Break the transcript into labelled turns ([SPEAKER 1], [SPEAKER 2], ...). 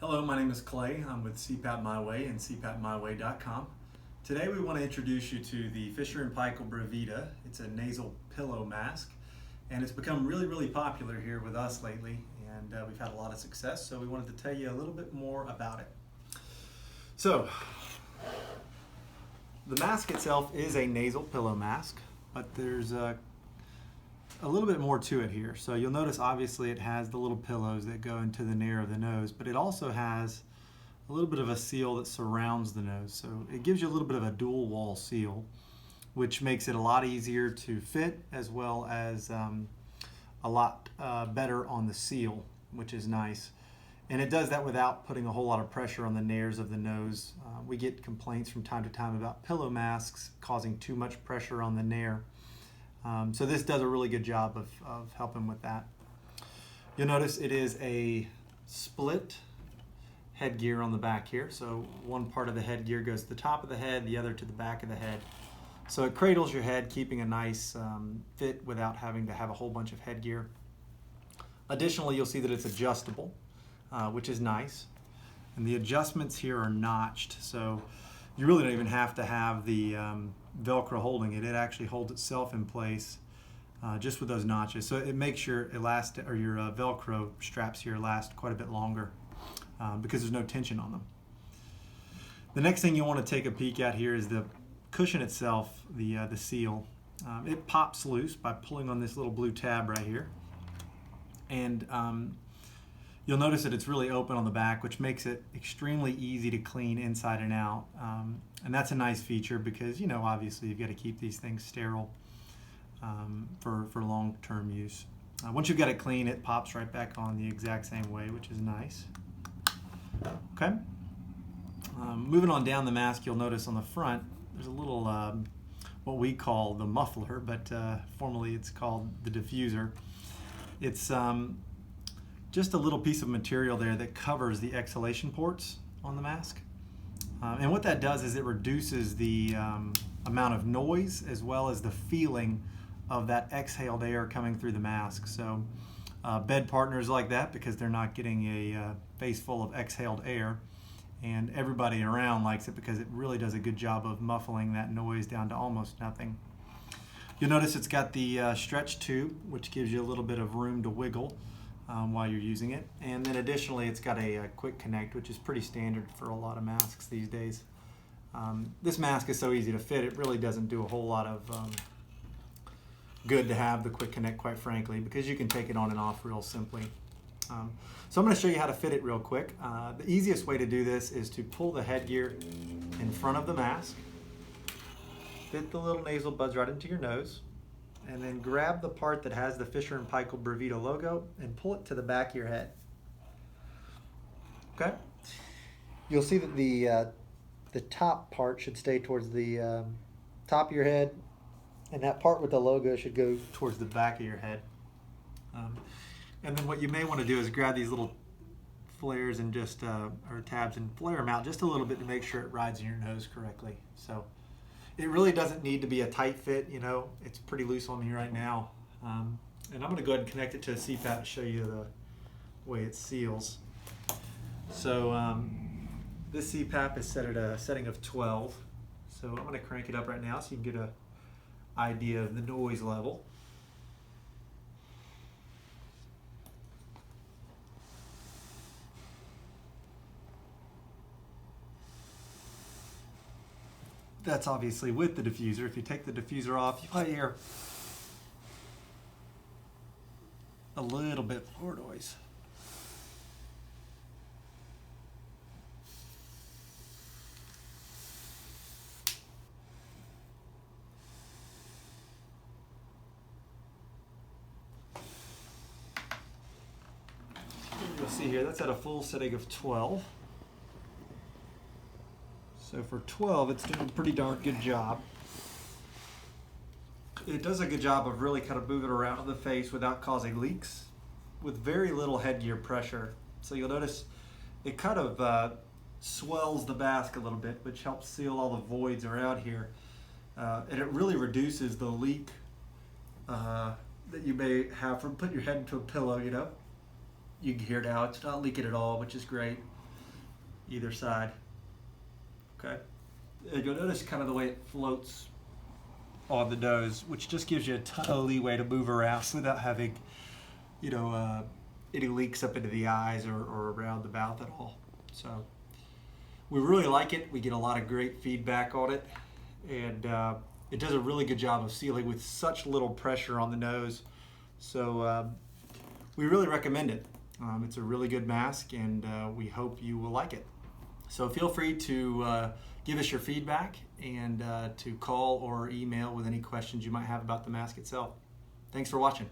[SPEAKER 1] Hello, my name is Clay. I'm with CPAP My Way and cpapmyway.com. Today we want to introduce you to the Fisher & Paykel Brevida. It's a nasal pillow mask, and it's become really popular here with us lately, and we've had a lot of success, so we wanted to tell you a little bit more about it. So, the mask itself is a nasal pillow mask, but there's a little bit more to it here. So you'll notice obviously it has the little pillows that go into the nair of the nose, but it also has a little bit of a seal that surrounds the nose. So it gives you a little bit of a dual wall seal, which makes it a lot easier to fit, as well as a lot better on the seal, which is nice. And it does that without putting a whole lot of pressure on the nairs of the nose. We get complaints from time to time about pillow masks causing too much pressure on the nair. So this does a really good job of helping with that. You'll notice it is a split headgear on the back here. So one part of the headgear goes to the top of the head, the other to the back of the head. So it cradles your head, keeping a nice fit without having to have a whole bunch of headgear. Additionally, you'll see that it's adjustable, which is nice. And the adjustments here are notched, so you really don't even have to have the Velcro holding it. It actually holds itself in place just with those notches. So it makes your elastic or your Velcro straps here last quite a bit longer because there's no tension on them. The next thing you want to take a peek at here is the cushion itself, the seal. It pops loose by pulling on this little blue tab right here. And you'll notice that it's really open on the back, which makes it extremely easy to clean inside and out. And that's a nice feature because, you know, obviously you've got to keep these things sterile for long-term use. Once you've got it clean, it pops right back on the exact same way, which is nice. Okay. Moving on down the mask, you'll notice on the front, there's a little, what we call the muffler, but formerly it's called the diffuser. It's just a little piece of material there that covers the exhalation ports on the mask. And what that does is it reduces the amount of noise as well as the feeling of that exhaled air coming through the mask. So bed partners like that because they're not getting a face full of exhaled air, and everybody around likes it because it really does a good job of muffling that noise down to almost nothing. You'll notice it's got the stretch tube, which gives you a little bit of room to wiggle while you're using it. And then additionally, it's got a quick connect, which is pretty standard for a lot of masks these days. This mask is so easy to fit, it really doesn't do a whole lot of good to have the quick connect, quite frankly, because you can take it on and off real simply. So I'm going to show you how to fit it real quick. The easiest way to do this is to pull the headgear in front of the mask, fit the little nasal buds right into your nose, and then grab the part that has the Fisher & Paykel Brevida logo and pull it to the back of your head. Okay? You'll see that the top part should stay towards the top of your head, and that part with the logo should go towards the back of your head. And then what you may want to do is grab these little flares and just, or tabs, and flare them out just a little bit to make sure it rides in your nose correctly. So it really doesn't need to be a tight fit, you know, it's pretty loose on me right now. And I'm going to go ahead and connect it to a CPAP to show you the way it seals. So this CPAP is set at a setting of 12. So I'm going to crank it up right now so you can get an idea of the noise level. That's obviously with the diffuser. If you take the diffuser off, you might hear a little bit more noise. You'll see here, that's at a full setting of 12. So for 12, it's doing a pretty darn good job. It does a good job of really kind of moving around the face without causing leaks with very little headgear pressure. So you'll notice it kind of swells the mask a little bit, which helps seal all the voids around here. And it really reduces the leak that you may have from putting your head into a pillow, you know. You can hear now it's not leaking at all, which is great. either side. Okay. And you'll notice kind of the way it floats on the nose, which just gives you a ton of leeway to move around without having, any leaks up into the eyes or around the mouth at all. So we really like it. We get a lot of great feedback on it, and it does a really good job of sealing with such little pressure on the nose. So we really recommend it. It's a really good mask, and we hope you will like it. So feel free to give us your feedback and to call or email with any questions you might have about the mask itself. Thanks for watching.